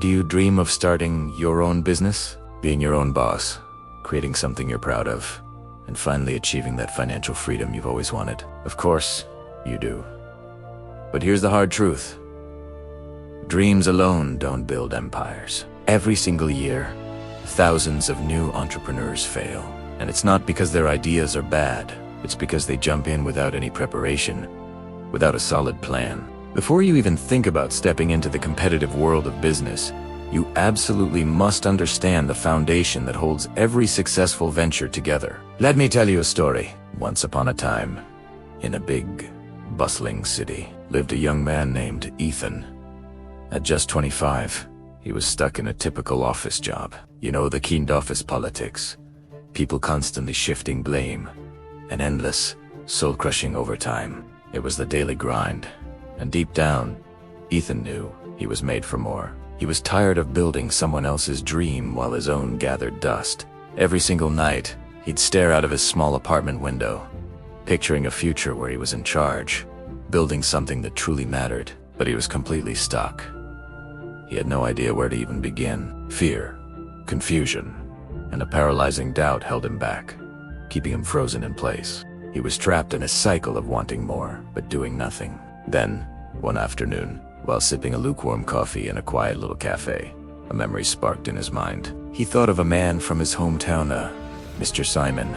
Do you dream of starting your own business? Being your own boss, creating something you're proud of, and finally achieving that financial freedom you've always wanted? Of course, you do. But here's the hard truth. Dreams alone don't build empires. Every single year, thousands of new entrepreneurs fail. And it's not because their ideas are bad. It's because they jump in without any preparation, without a solid plan. Before you even think about stepping into the competitive world of business, you absolutely must understand the foundation that holds every successful venture together. Let me tell you a story. Once upon a time, in a big, bustling city, lived a young man named Ethan. At just 25, he was stuck in a typical office job. You know, the keen office politics. People constantly shifting blame, and endless, soul-crushing overtime. It was the daily grind. And deep down, Ethan knew he was made for more. He was tired of building someone else's dream while his own gathered dust. Every single night, he'd stare out of his small apartment window, picturing a future where he was in charge, building something that truly mattered. But he was completely stuck. He had no idea where to even begin. Fear, confusion, and a paralyzing doubt held him back, keeping him frozen in place. He was trapped in a cycle of wanting more, but doing nothing. Then, one afternoon, while sipping a lukewarm coffee in a quiet little cafe, a memory sparked in his mind. He thought of a man from his hometown, Mr. Simon.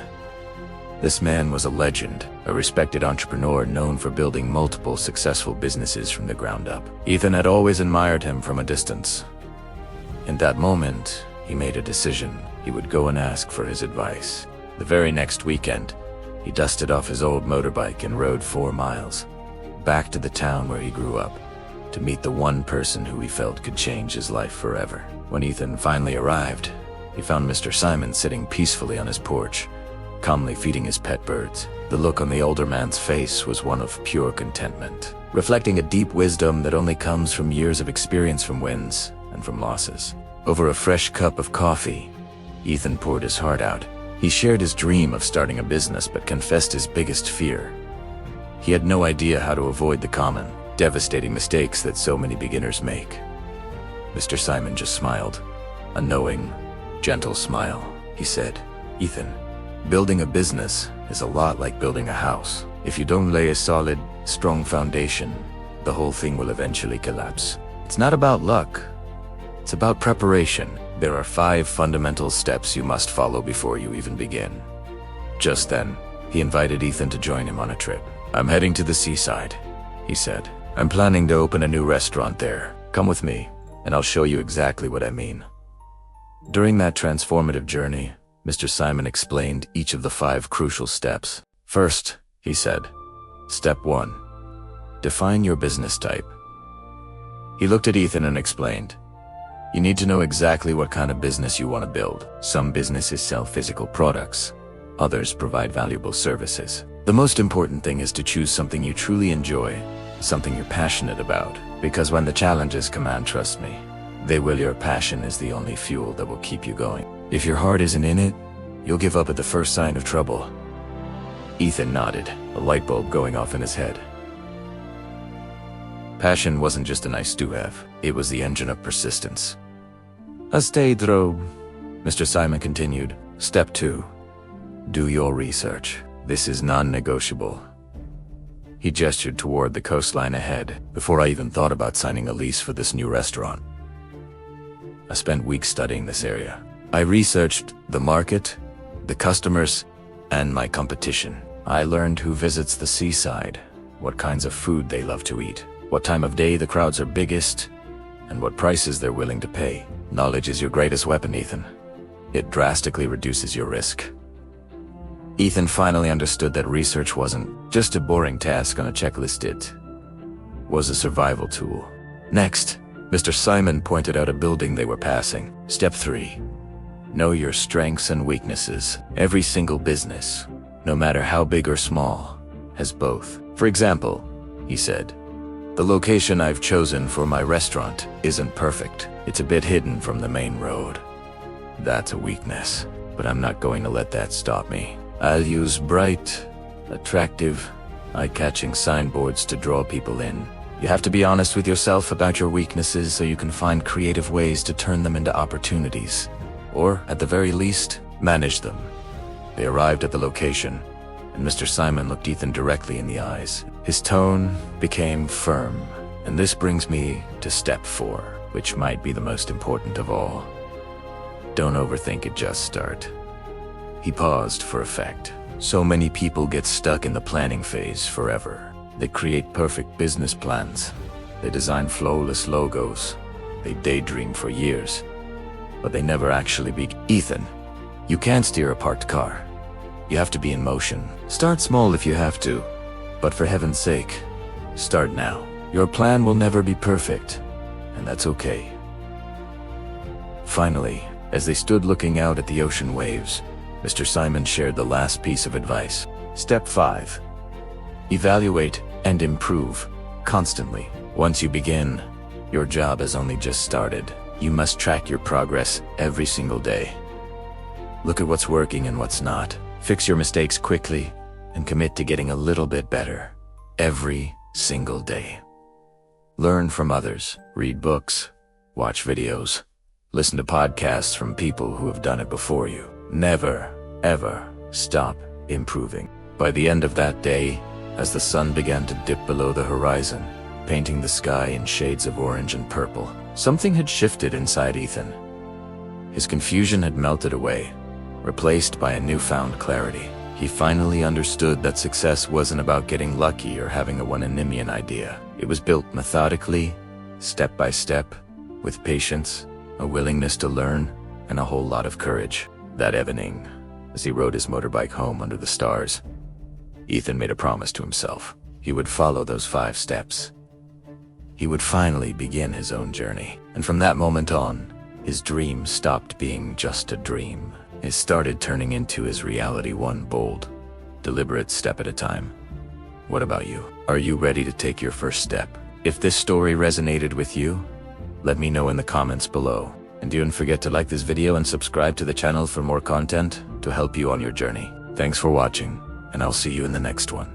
This man was a legend, a respected entrepreneur known for building multiple successful businesses from the ground up. Ethan had always admired him from a distance. In that moment, he made a decision. He would go and ask for his advice. The very next weekend, he dusted off his old motorbike and rode 4 miles, back to the town where he grew up, to meet the one person who he felt could change his life forever. When Ethan finally arrived, he found Mr. Simon sitting peacefully on his porch, calmly feeding his pet birds. The look on the older man's face was one of pure contentment, reflecting a deep wisdom that only comes from years of experience from wins and from losses. Over a fresh cup of coffee, Ethan poured his heart out. He shared his dream of starting a business but confessed his biggest fear. He had no idea how to avoid the common, devastating mistakes that so many beginners make. Mr. Simon just smiled, a knowing, gentle smile. He said, "Ethan, building a business is a lot like building a house. If you don't lay a solid, strong foundation, the whole thing will eventually collapse. It's not about luck. It's about preparation. There are 5 fundamental steps you must follow before you even begin." Just then, he invited Ethan to join him on a trip. "I'm heading to the seaside," he said. "I'm planning to open a new restaurant there. Come with me, and I'll show you exactly what I mean." During that transformative journey, Mr. Simon explained each of the 5 crucial steps. First, he said, "Step 1. Define your business type." He looked at Ethan and explained, "You need to know exactly what kind of business you want to build. Some businesses sell physical products. Others provide valuable services. The most important thing is to choose something you truly enjoy, something you're passionate about. Because when the challenges come on, trust me, they will. Your passion is the only fuel that will keep you going. If your heart isn't in it, you'll give up at the first sign of trouble." Ethan nodded, a light bulb going off in his head. Passion wasn't just a nice to have, it was the engine of persistence. "Stay through," Mr. Simon continued. "Step 2. Do your research. This is non-negotiable." He gestured toward the coastline ahead. "Before I even thought about signing a lease for this new restaurant, I spent weeks studying this area. I researched the market, the customers, and my competition. I learned who visits the seaside, what kinds of food they love to eat, what time of day the crowds are biggest, and what prices they're willing to pay. Knowledge is your greatest weapon, Ethan. It drastically reduces your risk." Ethan finally understood that research wasn't just a boring task on a checklist. It was a survival tool. Next, Mr. Simon pointed out a building they were passing. Step 3. Know your strengths and weaknesses. Every single business, no matter how big or small, has both. For example, he said, "The location I've chosen for my restaurant isn't perfect. It's a bit hidden from the main road. That's a weakness, but I'm not going to let that stop me. I'll use bright, attractive, eye-catching signboards to draw people in. You have to be honest with yourself about your weaknesses so you can find creative ways to turn them into opportunities, or, at the very least, manage them. They arrived at the location, and Mr. Simon looked Ethan directly in the eyes. His tone became firm, and this brings me to step 4, which might be the most important of all. Don't overthink it, just start. He paused for effect. So many people get stuck in the planning phase forever. They create perfect business plans. They design flawless logos. They daydream for years, but they never actually begin. Ethan, you can't steer a parked car. You have to be in motion. Start small if you have to, but for heaven's sake, start now. Your plan will never be perfect, and that's okay. Finally, as they stood looking out at the ocean waves, Mr. Simon shared the last piece of advice. Step 5. Evaluate and improve constantly. Once you begin, your job has only just started. You must track your progress every single day. Look at what's working and what's not. Fix your mistakes quickly and commit to getting a little bit better every single day. Learn from others, read books, watch videos, listen to podcasts from people who have done it before you. Never, ever stop improving. By the end of that day, as the sun began to dip below the horizon, painting the sky in shades of orange and purple, something had shifted inside Ethan. His confusion had melted away, replaced by a newfound clarity. He finally understood that success wasn't about getting lucky or having a one-in-a-million idea. It was built methodically, step by step, with patience, a willingness to learn, and a whole lot of courage. That evening, as he rode his motorbike home under the stars, Ethan made a promise to himself. He would follow those 5 steps. He would finally begin his own journey. And from that moment on, his dream stopped being just a dream. It started turning into his reality, one bold, deliberate step at a time. What about you? Are you ready to take your first step? If this story resonated with you, let me know in the comments below. And don't forget to like this video and subscribe to the channel for more content to help you on your journey. Thanks for watching, and I'll see you in the next one.